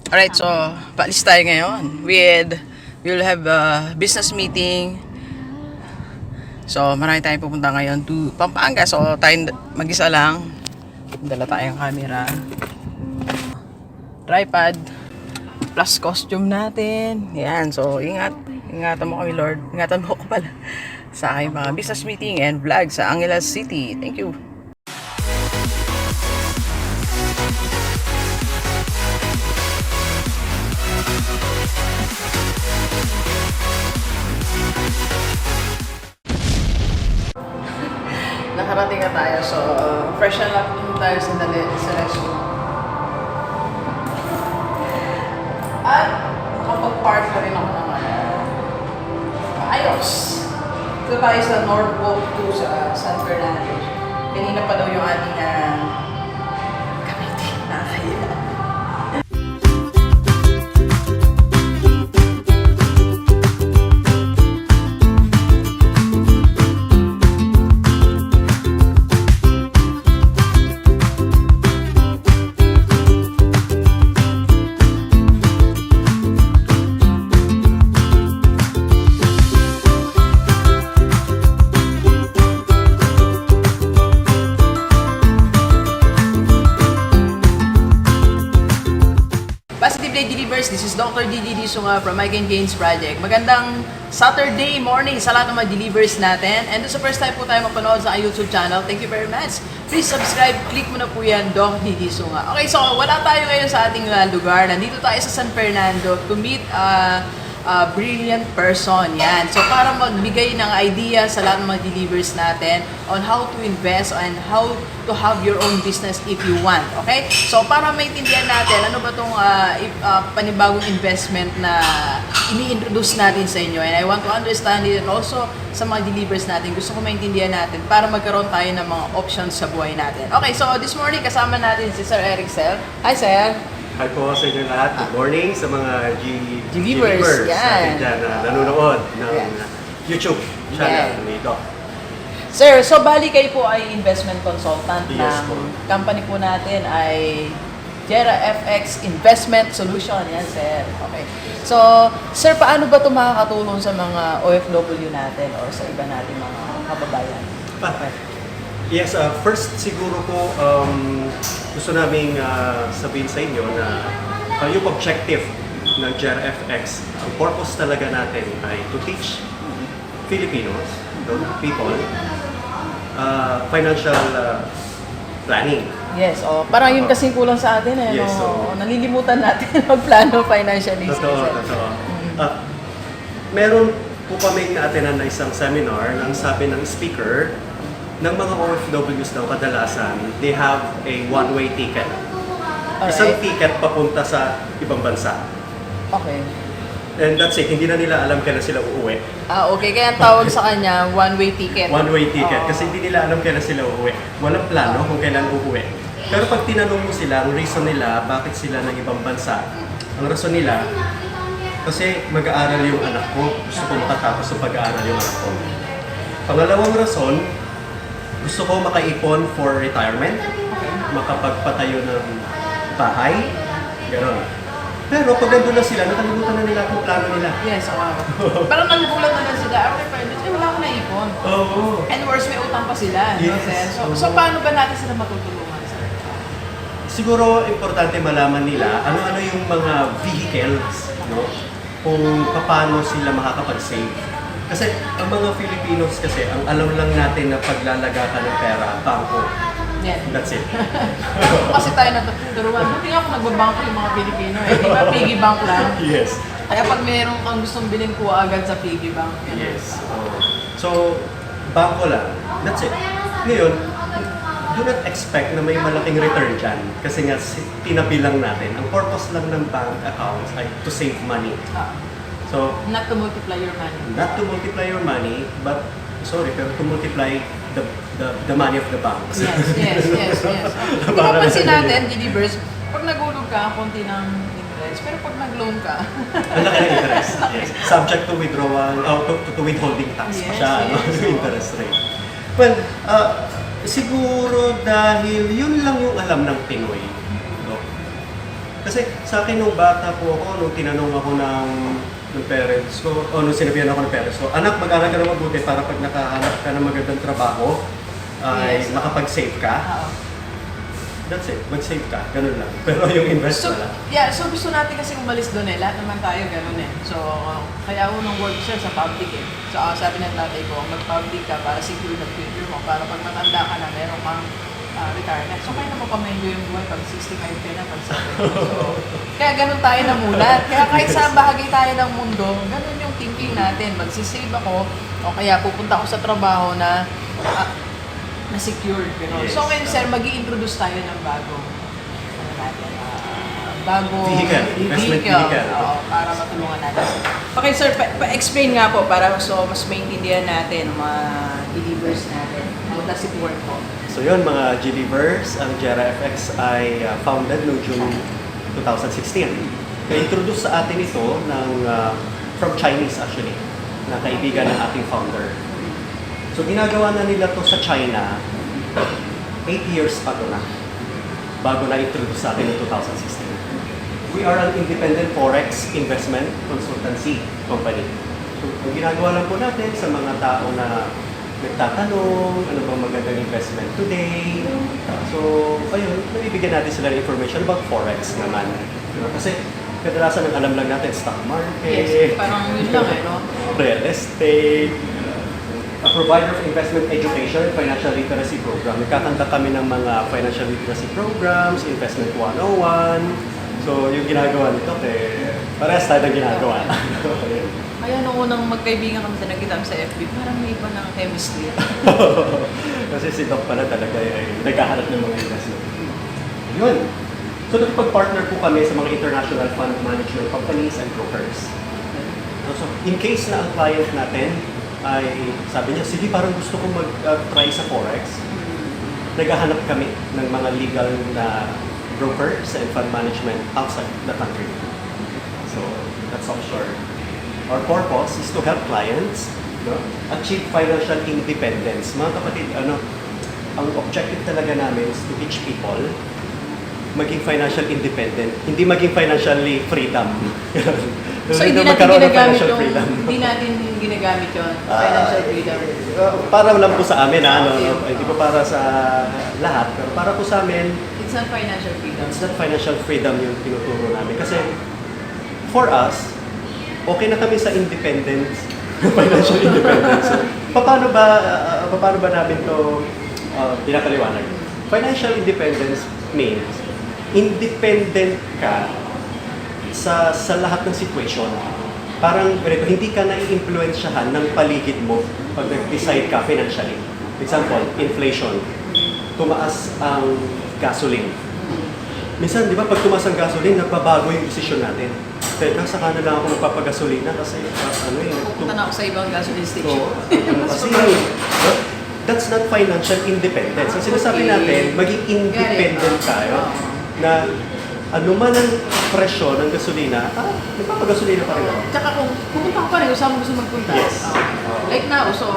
Alright, so paalis tayo ngayon we'll have a business meeting. So marami tayong pupunta ngayon to Pampanga. So tayo mag-isa lang. Dala tayong camera, tripod, plus costume natin. Yan, so ingatan mo kami, Lord. Ingatan mo ko pala sa aking mga business meeting and vlog sa Angeles City. Thank you. Nakarating na tayo, so fresh na lang tayo sa restroom. At nakapag-park na rin ako ng ayos. Ito tayo sa North Walk 2 sa San Fernando. Kanina pa daw yung ating gamitin na kaya. Delivers. This is Dr. Gigi Disunga from Mike and Jane's Project. Magandang Saturday morning sa lahat ng mga delivers natin. And sa first time po tayo mapanood sa YouTube channel, thank you very much. Please subscribe, click mo na po yan, Doc Gigi Disunga. Okay, so wala tayo ngayon sa ating lugar. Nandito tayo sa San Fernando to meet a brilliant person. Yan. So para magbigay ng idea sa lahat ng mga delivers natin on how to invest and how to have your own business if you want. Okay? So para maintindihan natin ano ba tong panibagong investment na ini-introduce natin sa inyo, and I want to understand it, and also sa mga delivers natin, gusto ko maintindihan natin para magkaroon tayo ng mga options sa buhay natin. Okay, so this morning kasama natin si Sir Eric Sel. Hi, Sir! Hi po sa inyo lahat. Good morning sa mga G-Viewers natin dyan na nanonood ng YouTube channel nito. Sir, so bali kayo po ay investment consultant. Yes, ng company po natin ay Jera FX Investment Solution. Yan, Sir. Okay. So, Sir, paano ba ito makakatulong sa mga OFW natin or sa iba natin mga kababayan? Yes, first siguro po gusto naming sabihin sa inyo na yung objective ng Jera FX, ang purpose talaga natin ay to teach Filipinos, people, financial planning. Yes, parang yun kasing kulang sa atin eh. Yes, no? Nalilimutan natin magplano financially. Totoo. Meron po kami na-attendan na isang seminar nang sabi ng speaker ng mga OFWs daw kadalasan, they have a one-way ticket. Alright. Isang ticket papunta sa ibang bansa. Okay. And that's it, hindi na nila alam kailan sila uuwi. Okay. Kaya ang tawag sa kanya, one-way ticket. One-way ticket, kasi hindi nila alam kailan sila uuwi. Walang plano kung kailan uuwi. Pero pag tinanong mo sila, ang reason nila, bakit sila ng ibang bansa, ang rason nila, kasi mag-aaral yung anak ko, gusto kong patapos sa pag-aaral yung anak ko. Pangalawang rason, gusto ko makaipon for retirement, makapagpatayo ng bahay, gano'n. Pero pag nandun na sila, nakalimutan na nila kung plano nila. Yes, parang nagugulat na lang sila, after 5 years, wala akong naipon. Oo. And worse, may utang pa sila. Yes. No, so paano ba natin sila matutulungan, sir? Siguro, importante malaman nila ano-ano yung mga vehicles, no? Kung paano sila makakapag-save. Kasi ang mga Filipinos kasi, ang alam lang natin na paglalaga ka ng pera, bangko. Yeah. That's it. Kasi tayo natuturuan. Buti nga ako nagbabangko yung mga Pilipino eh. Di ba, piggy bank lang? Yes. Kaya pag meron kang gustong bilhin, kuha agad sa piggy bank. Yes. So, bangko lang. That's it. Ngayon, do not expect na may malaking return dyan. Kasi nga, tinabi lang natin. Ang purpose lang ng bank accounts ay to save money. So, not to multiply your money. Not to multiply your money, but, pero to multiply the money of the banks. Yes. Di ba pansin natin, delivers, pag nagulog ka, konti ng interest. Pero pag nag-loan ka, ang laki ng interest. Yes. Subject to withdrawal, to withholding tax pa siya, interest rate. Well, siguro dahil yun lang yung alam ng Pinoy. No? Kasi sa akin nung bata po ako, nung tinanong ako ng parents ko, o nung sinabihan ako ng parents ko, anak, mag-aral ka na mabuti para pag nakahanap ka ng magandang trabaho, ay Yes. makapag-save ka. Oo. That's it, mag-save ka, ganun lang. Pero yung invest So, wala. yeah, so gusto natin kasi umalis doon eh. Lahat naman tayo ganun eh. So, kaya unang work siya sa public eh. So, sabi ng tatay ko, mag-public ka para secure na future mo. Para pag matanda ka na, meron kang retirement. So, kaya na mapamenyo yung buhay pag 65 ka na, pag 70. So, kaya ganun tayo namulat. Kaya kahit saan bahagi tayo ng mundo, ganun yung thinking natin. Magsisave ako, o kaya pupunta ako sa trabaho na na secure. Yes. So ngayon sir, mag-i-introduce tayo ng bagong ano natin, bagong Investment vehicle. Oo, para matulungan natin. Okay sir, pa-explain nga po para mas maintindihan natin mga believers natin. How does it work po? So yun mga G-Livers, ang Jera FX ay founded noong June 2016. Na-introduce sa atin ito ng, from Chinese actually, na kaibigan ng ating founder. So ginagawa na nila to sa China 8 years bago na-introduce sa atin noong 2016. We are an independent forex investment consultancy company. So ang ginagawa lang po natin sa mga tao na nagtatanong, ano bang magandang investment today. So, ayun, nabibigyan natin sila ng information about forex naman. Kasi kadalasan ang alam lang natin, stock market, Yes, parang yun lang eh, no? real estate, a provider of investment education and financial literacy program. Nagkakanta kami ng mga financial literacy programs, investment 101. So, yung ginagawa nito, parehas tayo ng ginagawa. Kaya nung unang magkaibigan kami sa nagkita sa FB, parang may iba ng chemistry. Kasi si Doc pala talaga ay naghahanap ng mga investment. Yun. So, nakipag-partner po kami sa mga international fund management companies and brokers. So, in case na ang client natin ay sabi niya, sige parang gusto ko mag-try sa Forex, naghahanap kami ng mga legal na brokers and fund management outside the country. So, that's offshore. Our purpose is to help clients achieve financial independence. Mga kapatid, ang objective talaga namin is to teach people maging financial independent, hindi maging financially freedom. So hindi natin ginagamit yung, hindi natin ginagamit yun, financial freedom. Para lang po sa amin, hindi po para sa lahat, pero para po sa amin, It's not financial freedom. it's not financial freedom yung tinuturo namin. Kasi for us, okay na kami sa independence, financial independence. So, paano ba namin to pinakaliwanag? Financial independence means independent ka sa lahat ng situation. Parang ganito, hindi ka nai-influensyahan ng paligid mo pag nag-decide ka financially. Example, inflation. Tumaas ang gasoline. Minsan, di ba, pag tumaas ang gasoline, nagbabago yung desisyon natin. Teka, saka na lang ako magpapagasolina kasi Pupunta na ako sa ibang gasoline station. kasi that's not financial independence. Ang sinasabi natin, maging independent tayo na anuman ang presyo ng gasolina, nagpapagasolina pa rin ako. Tsaka kung pupunta ko pa rin, saan mo gusto magpunta? Yes. Like now, so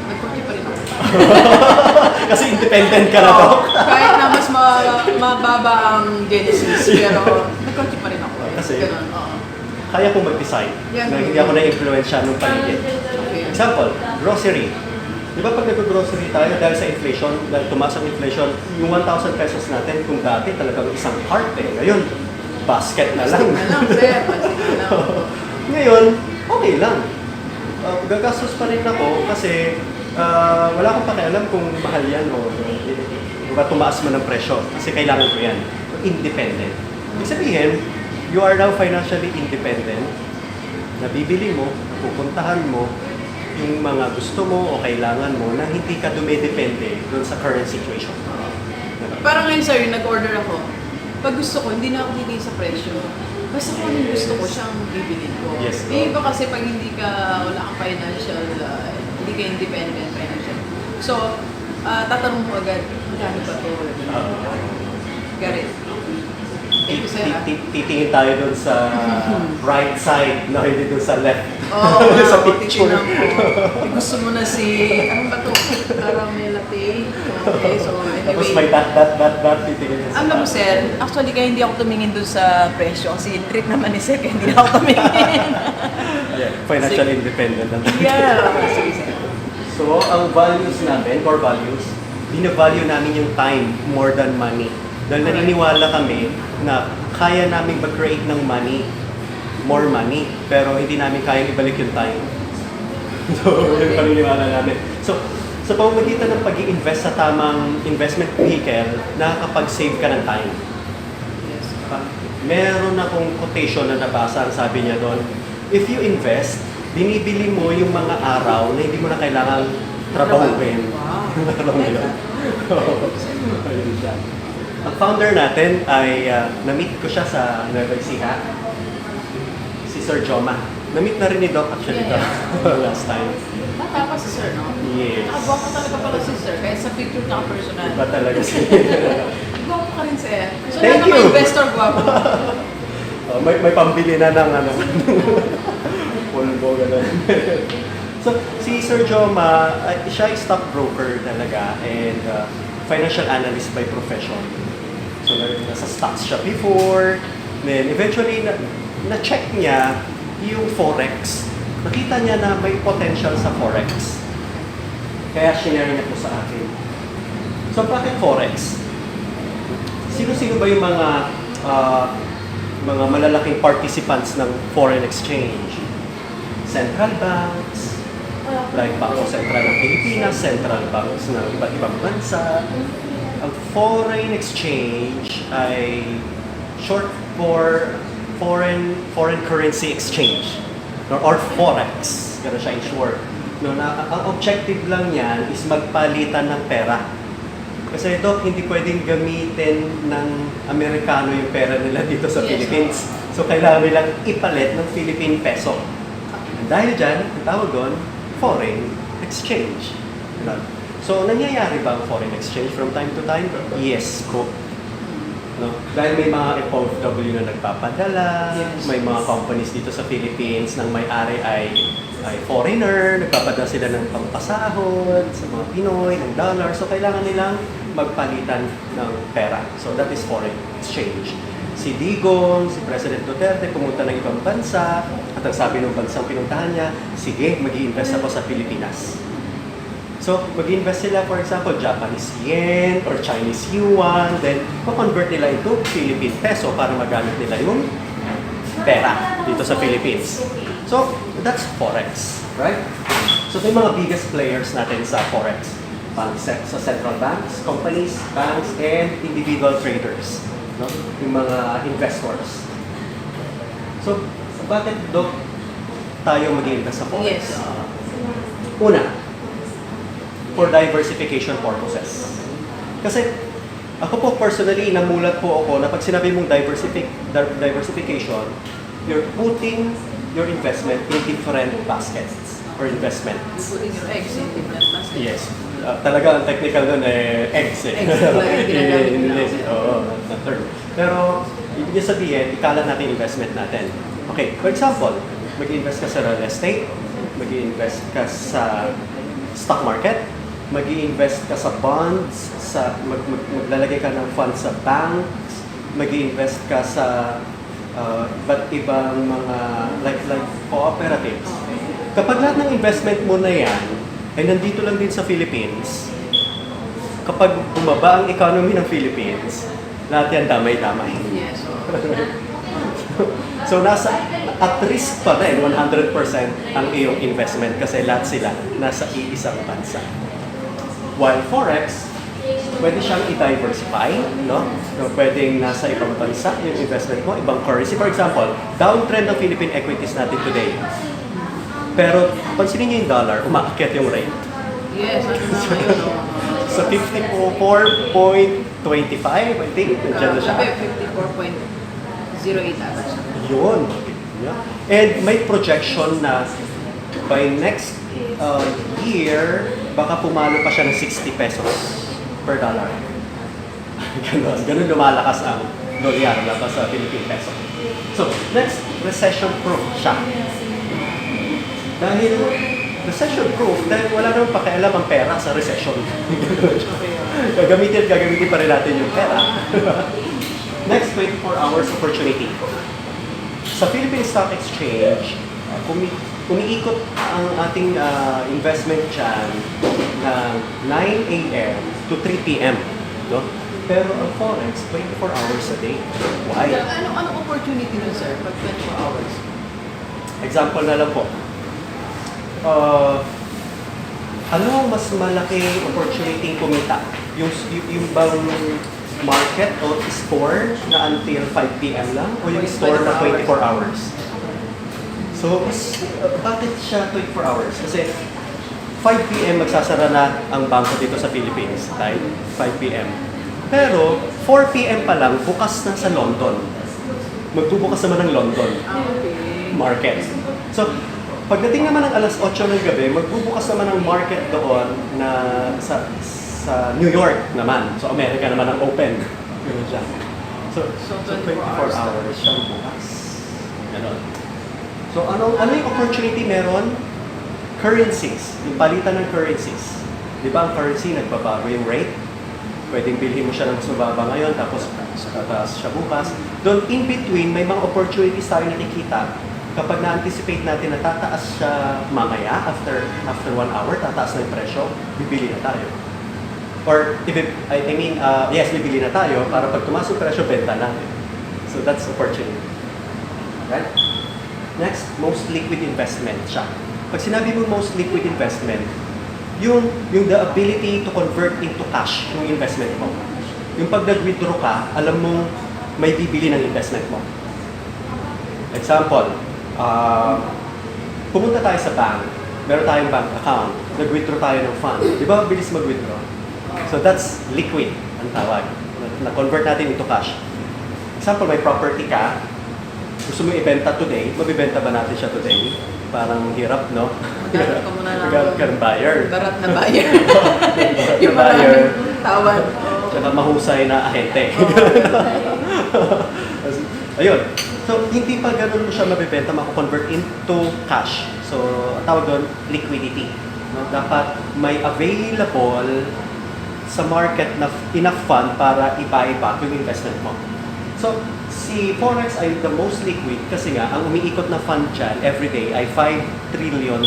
nagpunta pa rin ako. Kasi independent ka na to. Kahit na mas mababa ang Genesis, pero nagpunta pa rin ako. Kasi ganun, kaya kong mag-decide na hindi ako na-influensya ng paligid. Okay. Example, grocery. Di ba pag nag-grocery tayo dahil sa inflation, dahil tumaas ang inflation, yung 1,000 pesos natin kung dati talagang isang cart ngayon, basket na lang. Basket na lang, sir. Basket na lang. Ngayon, okay lang. Gagastos pa rin ako kasi wala akong pakialam kung mahal yan o tumaas man ang presyo kasi kailangan ko yan. Independent. Ibig sabihin, you are now financially independent. Nabibili mo, pupuntahan mo, yung mga gusto mo o kailangan mo na hindi ka dumidepende doon sa current situation. Parang ngayon, sir, nag-order ako. Pag gusto ko, hindi na ako hindi sa presyo. Basta kung anong gusto ko, siyang bibilin ko. Yes, Iba kasi pag hindi ka, wala kang financial, hindi ka independent financial. So, tatanong mo agad, magkano ba ito? Got it. Thank you, sir. Titingin tayo doon sa right side, na hindi doon sa left. Oo, sa picture. titignan mo. Gusto mo na si, ano ba ito? Caramel latte. Okay, so Tapos anyway. may dot, titigil niya sa Alam mo, taas. sir, actually kaya hindi ako tumingin dun sa presyo kasi trip naman ni sir kaya hindi na ako tumingin. Ayan, financial independent na tayo. Yeah. Sige, sige. So, ang values natin, core values, binavalue namin yung time more than money. Dahil naniniwala kami na kaya namin mag-create ng money, more money, pero hindi namin kayang ibalik yung time. So, yun yung paniniwala namin. So, sa pamamagitan ng pag-i-invest sa tamang investment vehicle, nakakapag-save ka ng time. Yes. Meron akong quotation na nabasa, ang sabi niya doon, if you invest, binibili mo yung mga araw na hindi mo na kailangan trabahuin. Wow. Alam mo yun? Ayun siya. Ang founder natin ay, na-meet ko siya sa Nueva Ecija, si Sir Joma. Na-meet na rin ni Doc actually Yeah, last time. Bata pa si sir, no? Yes. Nakagwapo talaga pala si sir, kaya sa picture na personal. Iba talaga siya. Gwapo ka rin, sir. So, Thank lahat ng you. mga investor gwapo. May pambili na ng ano, pulbo, gano'n. So, si Sir Joma, siya ay stockbroker talaga and financial analyst by profession. So, nasa stocks siya before. Then, eventually, na-check niya yung Forex. Nakita niya na may potential sa Forex. Kaya sinare niya po sa akin. So, bakit Forex? Sino-sino ba yung mga malalaking participants ng foreign exchange? Central banks, like Bangko Sentral ng Pilipinas, central banks ng iba't ibang bansa. Ang foreign exchange ay short for foreign currency exchange or forex, gano'n siya in short. No, ang objective lang yan is magpalitan ng pera. Kasi Doc, hindi pwedeng gamitin ng Amerikano yung pera nila dito sa Philippines. So kailangan nilang ipalit ng Philippine peso. And dahil dyan, ang tawag doon, foreign exchange. So nangyayari ba ang foreign exchange from time to time? Yes, ko. No? Dahil may mga FOW na nagpapadala, may mga companies dito sa Philippines nang may-ari ay foreigner, nagpapadala sila ng pampasahod sa mga Pinoy, ng dollar. So kailangan nilang magpalitan ng pera. So that is foreign exchange. Si Digong, si President Duterte pumunta ng ibang bansa at ang sabi ng bansang pinuntahan niya, sige, mag-i-invest ako sa Pilipinas. So, mag-invest sila, for example, Japanese yen or Chinese yuan, then convert nila into Philippine peso para magamit nila yung pera dito sa Philippines. So, that's Forex, right? So, ito yung mga biggest players natin sa Forex. Sa central banks, companies, banks, and individual traders. No? Yung mga investors. So, bakit tayo mag-invest sa Forex? Yes. Una, for diversification purposes. Kasi ako po personally, namulat po ako na pag sinabi mong diversification, you're putting your investment in different baskets or investments. Putting your eggs in different baskets. Yes. Talaga ang technical doon eggs eh. Eggs talaga yung ginagamit nila. Oo, na term. Pero ibig niya sabihin, ikala natin investment natin. Okay, for example, mag-invest ka sa real estate, mag-invest ka sa stock market, mag-i-invest ka sa bonds, maglalagay ka ng funds sa banks, mag-i-invest ka sa iba't ibang mga like cooperatives. Kapag lahat ng investment mo na yan ay nandito lang din sa Philippines, kapag bumaba ang economy ng Philippines, lahat yan damay-damay. Yes. So nasa at risk pa rin 100% ang iyong investment kasi lahat sila nasa iisang bansa. While Forex, pwede siyang i-diversify, no? So, pwedeng nasa ibang bansa yung investment mo, ibang currency. For example, downtrend ng Philippine equities natin today. Pero, pansinin niyo yung dollar, umaakyat yung rate. Yes, ano na ngayon, no? So, 54.25, I think, nandiyan na siya. 54.08 ata siya. Yun. Yeah. And may projection na by next year, baka pumalo pa siya ng 60 pesos per dollar. Ganun lumalakas ang dolyar laban sa Philippine peso. So, next, recession-proof siya. Dahil recession-proof, dahil wala namang pakialam ang pera sa recession. gagamitin pa rin natin yung pera. Next, 24 hours opportunity. Sa Philippine Stock Exchange, umiikot ang ating investment dyan ng 9 a.m. to 3 p.m. No? Pero ang Forex, 24 hours a day. Why? Anong opportunity nun, sir, pag 24 hours? Example na lang po. Ano ang mas malaking opportunity kumita? Yung bang market o store na until 5 p.m. lang? O yung store na 24 hours? So, bakit siya 24 hours? Kasi 5 p.m. magsasara na ang bangko dito sa Philippines. Right? 5 p.m. Pero 4 p.m. pa lang, bukas na sa London. Magbubukas naman ng London market. So, pagdating naman ng alas 8 ng gabi, magbubukas naman ng market doon na sa New York naman. So, America naman ang open. Ganun siya. So 24 hours siyang bukas. Ganon. So, ano yung opportunity meron? Currencies. Yung palitan ng currencies. Di ba ang currency, nagbabago yung rate? Pwedeng bilhin mo siya ng sumaba ngayon, tapos tataas siya bukas. Doon, in between, may mga opportunities tayo nakikita. Kapag na-anticipate natin na tataas siya mamaya, after 1 hour, tataas na yung presyo, bibili na tayo. Or, yes, bibili na tayo para pag tumaas yung presyo, benta natin. So, that's opportunity. Right? Next, most liquid investment siya. Pag sinabi mo most liquid investment, yung the ability to convert into cash yung investment mo. Yung pag nag-withdraw ka, alam mo may bibili ng investment mo. Example, pumunta tayo sa bank, meron tayong bank account, nag-withdraw tayo ng fund. Di ba bilis mag-withdraw? So that's liquid ang tawag. Na-convert natin into cash. Example, may property ka, gusto mo ibenta today, mabibenta ba natin siya today? Parang hirap, no? Maghanap ka muna lang. Maghanap ka ng buyer. Barat na buyer. Yung buyer. Tawad. Tsaka mahusay na ahente. Ayun. So, hindi pa ganun mo siya mabibenta, mako-convert into cash. So, ang tawag doon, liquidity. No? Dapat may available sa market na enough fund para i-buy back yung investment mo. So, si Forex ay the most liquid kasi nga, ang umiikot na fund dyan everyday ay $5 trillion.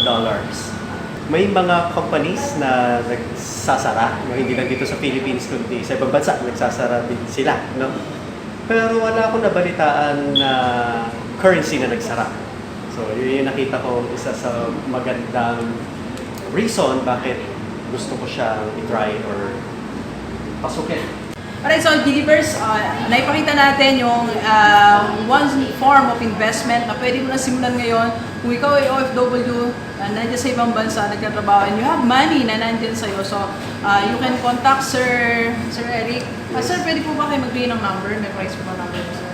May mga companies na nagsasara, no? Hindi lang dito sa Philippines, kundi sa ibang bansa, nagsasara din sila. No? Pero wala akong nabalitaan na currency na nagsara. So, yun yung nakita ko isa sa magandang reason bakit gusto ko siyang i-try or pasukin. Alright, so Delivers, naipakita natin yung one form of investment na pwede mo na simulan ngayon. Kung ikaw ay OFW, nandiyan sa ibang bansa, nagtatrabaho, and you have money na nandiyan sa'yo. So, you can contact Sir Eric. Sir, pwede po ba kayo magbigay ng number? May price po ba number, sir?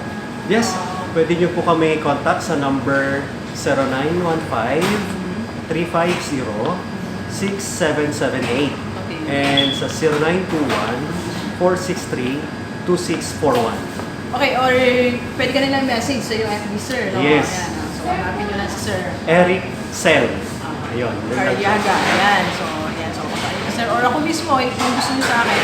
Yes, pwede nyo po kami contact sa number 0915-350-6778 and sa 0921-463-2641. Okay, or pwede ka nilang message sa yung FB, sir, no? Yes. Ayan, so, hanapin nyo lang si Sir. Eric Sel. Ayun. Cardiaga, ayan. So, ayan. So, sir, or ako mismo, kung gusto nyo sa akin,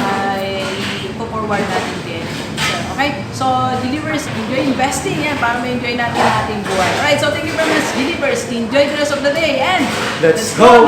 ay ipo-forward natin din. Sir, okay? So, Delivers, enjoy investing yan para ma-enjoy natin ang ating buhay. Alright, so thank you very much, Delivers. Enjoy the rest of the day and Let's go!